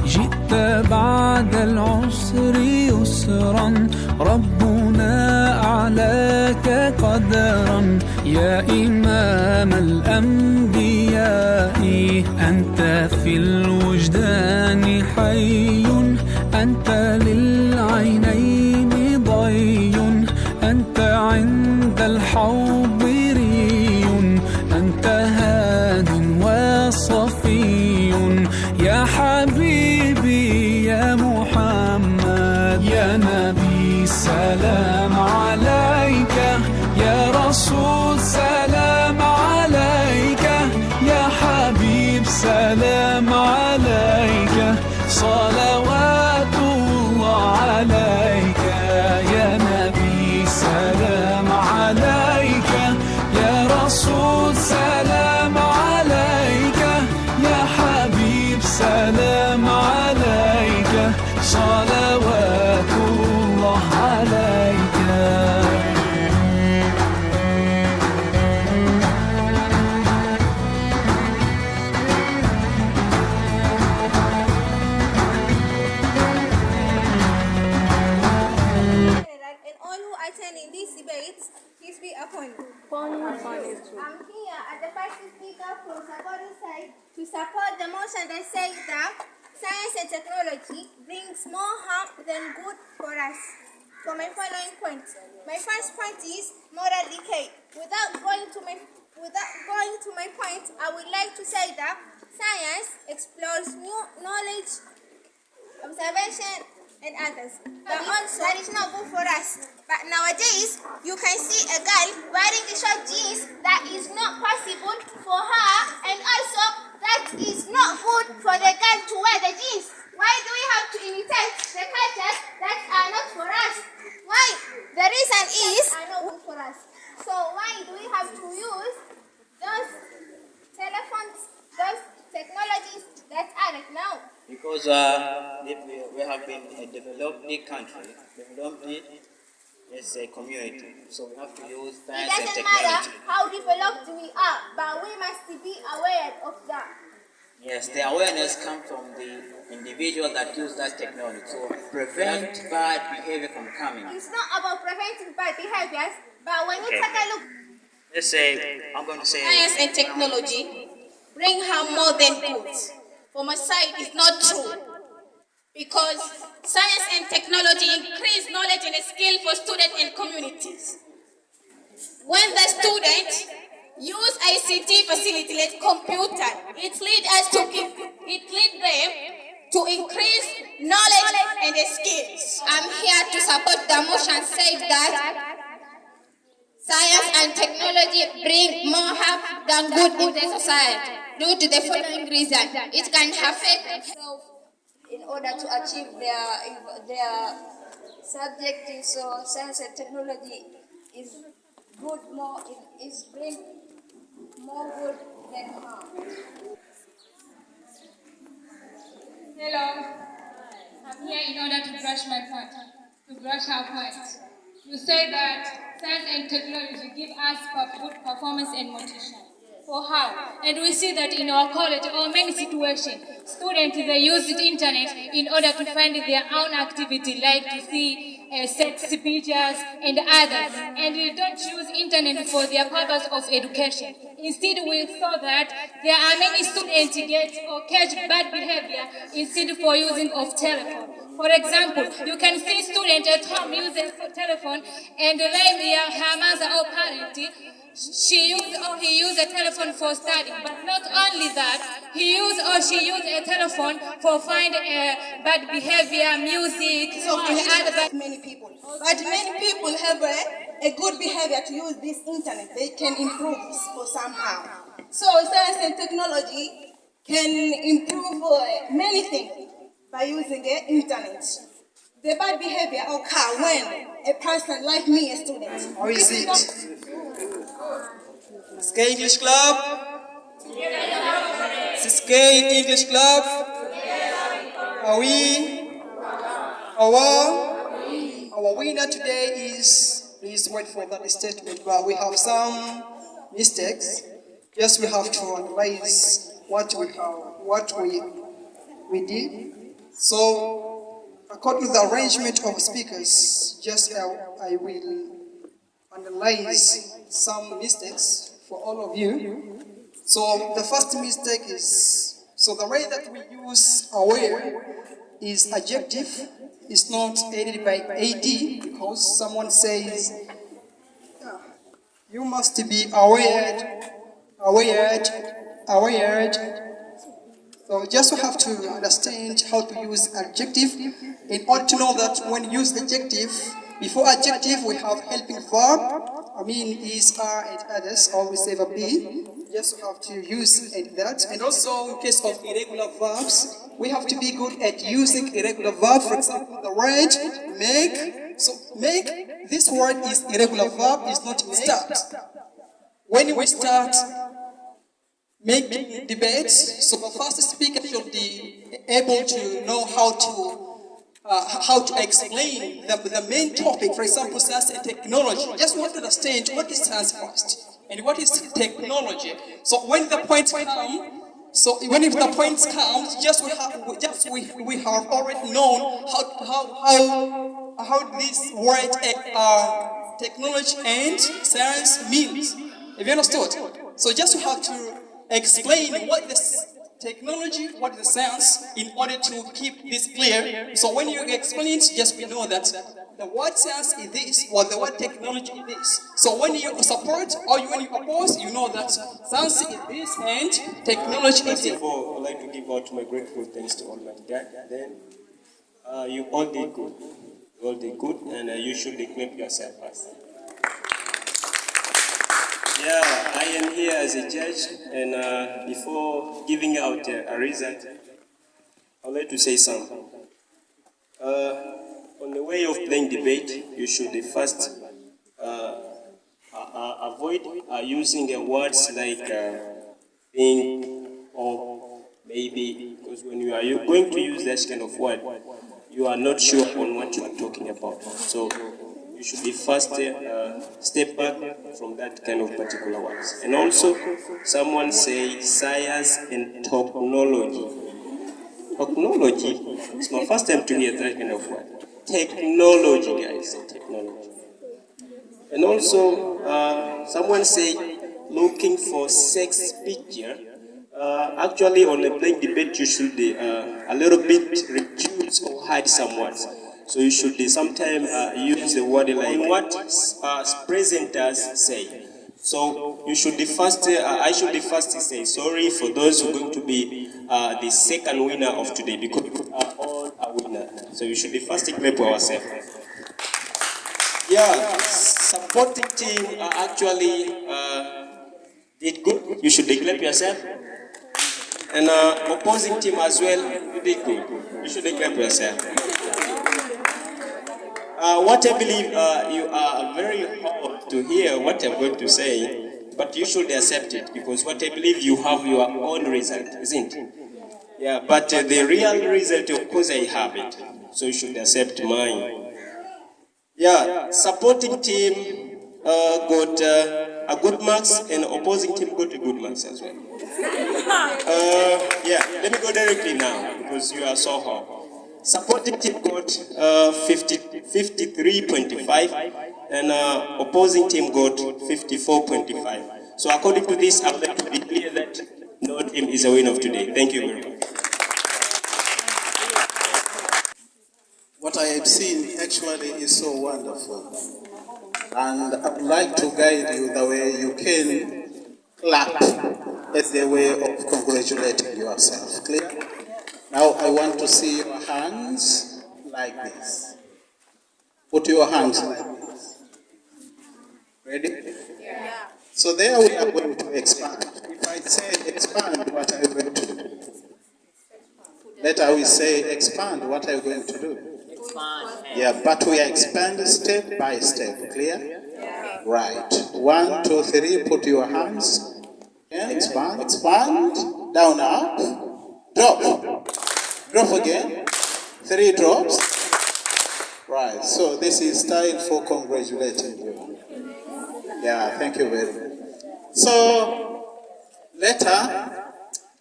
جئت بعد العسر يسرا ربنا أعلاك قدرا يا إمام الأنبياء أنت في الوجدان حي أنت للعينين ضي أنت عند الحوض ري أنت هاد وصفي يا حبيبي يا محمد يا نبي سلام عليك يا رسول سلام عليك يا حبيب سلام عليك صلوات الله عليك يا نبي سلام عليك يا رسول سلام عليك يا حبيب سلام عليك صلوات الله عليك And all who attend in these debates, please be upon you. I'm here at the first speaker from Habari side to support the motion that says that science and technology brings more harm than good for us. For my following points, my first point is moral decay. Without going to my point, I would like to say that science explores new knowledge, observation, and others. But also, that is not good for us. But nowadays, you can see a girl wearing the short jeans that is not possible for her, and also that is not good for the girl to wear the jeans. Why do we have to imitate the cultures that are not for us? Why? The reason is are not good for us. So why do we have to use those telephones, those technologies that are right now? Because we have been a developing country, developing as a community, so we have to use science and technology. It doesn't matter how developed we are, but we must be aware of that. Yes, the awareness comes from the individual that use that technology, so prevent bad behavior from coming. It's not about preventing bad behaviors, but when you take a look, let's say, I'm going to say science and technology bring harm more than good. For my side, it's not true. Because science and technology increase knowledge and skill for students and communities. When the students use ICT facility like computer, it leads them to increase knowledge and skills. I'm here to support the motion saying that science and technology bring more harm than good in the society due to the following reason. It can affect itself in order to achieve their subjective. So science and technology is good more, is bring more good than harm. Hello, I'm here in order to brush my point, to brush our point. You say that science and technology give us good performance and motivation. For how? And we see that in our college or many situations, students, they use the internet in order to find their own activity, like to see sex pictures and others. And they don't use internet for their purpose of education. Instead, we saw that there are many students get or catch bad behavior instead for using of telephone. For example, you can see students at home using telephone and blame her mother or parent. He used a telephone for studying, but not only that, he used or she used a telephone for find bad behavior, music, so and other. Many people, but many people have a good behavior to use this internet. They can improve for somehow. So science and technology can improve many things by using the internet. The bad behavior occurs when a person like me, a student. How is it? English Club? Yeah. CCK English Club. Are we? Our winner today is, please wait for that statement, but we have some mistakes. Yes, we have to analyze what we did. So, according to the arrangement of speakers, just I will analyze some mistakes for all of you. So the first mistake is, so the way that we use aware is adjective. It's not aided by AD, because someone says, you must be aware. So just have to understand how to use adjective in order to know that when you use adjective, before adjective we have helping verb, is, are, and others, always say verb be. Just have to use that. And also in case of irregular verbs, we have to be good at using irregular verb. For example, the word make. So make, this word is irregular verb, is not start. When we start making debates, so the first speaker should be able to know how to explain the main topic. For example, science and technology. Just want to understand what is science first and what is technology. So when the points come, we have already known how this word technology and science means. Have you understood? So just have to explain what this technology, what is the science, in order to keep this clear. So when you explain it, just we know that the word science is this, or the word technology is this. So when you support or when you oppose, you know that science is this and technology is this. First of all, I'd like to give out my grateful thanks to all my dad. Then you all did good. You all did good, and you should clap yourself first. Yeah, I am here as a judge, and before giving out a result, I'd like to say something. On the way of playing debate, you should first avoid using words like think or maybe, because when you are going to use that kind of word, you are not sure on what you are talking about. So you should be first step back from that kind of particular words. And also, someone say science and technology. Technology, it's my first time to hear that kind of word. Technology, guys, technology. And also, someone say looking for sex picture. Actually, on a playing debate, you should a little bit reduce or hide some words. So you should sometimes use the word like what presenters say. So you should first, I should first say sorry for those who are going to be the second winner of today, because we are all a winner. So you should first clap ourselves. Yeah, supporting team actually did good. You should clap yourself. And opposing team as well, you did good. You should clap yourself. What I believe, you are very hard to hear what I'm going to say, but you should accept it, because what I believe you have your own result, isn't it? Yeah, but the real result, of course, I have it, so you should accept mine. Yeah, supporting team got a good marks, and opposing team got a good marks as well. Yeah, let me go directly now, because you are so hard. Supporting team got 53.5 and opposing team got 54.5. So according to this, I would like to declare that no team is a winner of today. Thank you very much. What I have seen actually is so wonderful. And I would like to guide you the way you can clap as a way of congratulating yourself. Clear? Now I want to see your hands like this. Put your hands like this. Ready? Yeah. So there we are going to expand. If I say expand, what are you going to do? Later we say expand, what are you going to do? Expand. Yeah, but we are expanding step by step. Clear? Yeah. Right. 1, 2, 3, put your hands. Yeah. Expand, expand. down, up, drop. Drop again. 3 drops. Right, so this is style for congratulating you. Yeah, thank you very much. So, later,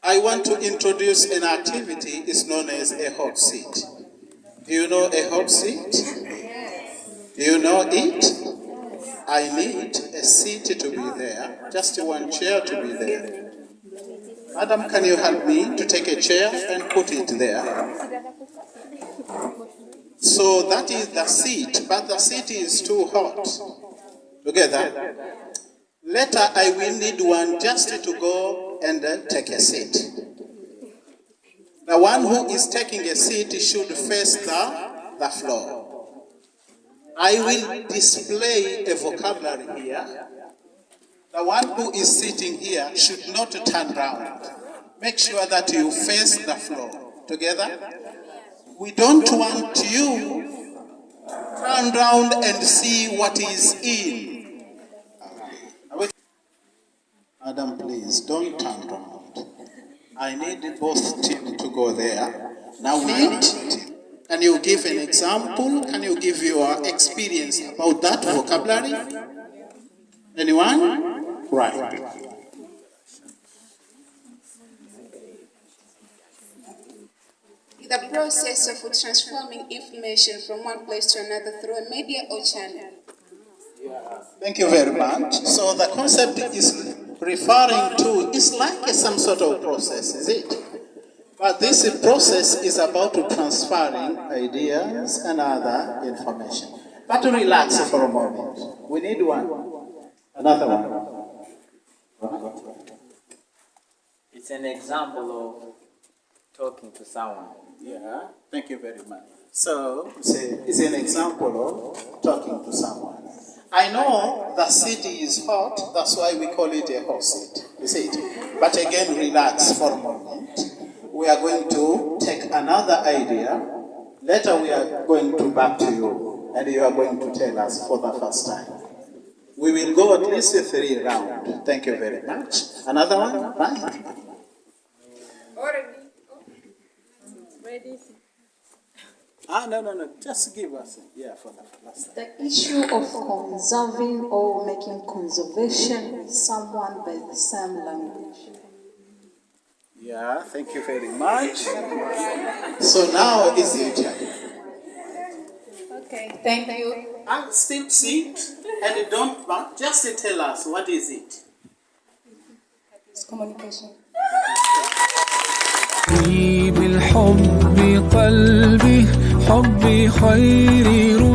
I want to introduce an activity. It's known as a hot seat. Do you know a hot seat? Do you know it? I need a seat to be there, just one chair to be there. Madam, can you help me to take a chair and put it there? So that is the seat, but the seat is too hot. Together. Later, I will need one just to go and take a seat. The one who is taking a seat should face the floor. I will display a vocabulary here. The one who is sitting here should not turn round. Make sure that you face the floor. Together? We don't want you to turn round and see what is in. Madam, please, don't turn round. I need both teams to go there. Now wait. Can you give an example? Can you give your experience about that vocabulary? Anyone? Right. The process of transforming information from one place to another through a media or channel. Thank you very much. So the concept is referring to, it's like some sort of process, is it? But this process is about transferring ideas and other information. But relax for a moment. We need one. Another one. It's an example of talking to someone. Yeah, thank you very much. So, it's an example of talking to someone. I know the city is hot, that's why we call it a hot seat. You see it? But again, relax for a moment. We are going to take another idea. Later we are going to back to you, and you are going to tell us for the first time. We will go at least 3 rounds. Thank you very much. Another one? Bye. Ready? No. Just give us for the last time. The issue of conserving or making conservation with someone by the same language. Yeah, thank you very much. So now is your turn. Okay, thank you. And still sit and don't back. Just tell us what is it. It's communication. بالحب قلبي حبي خير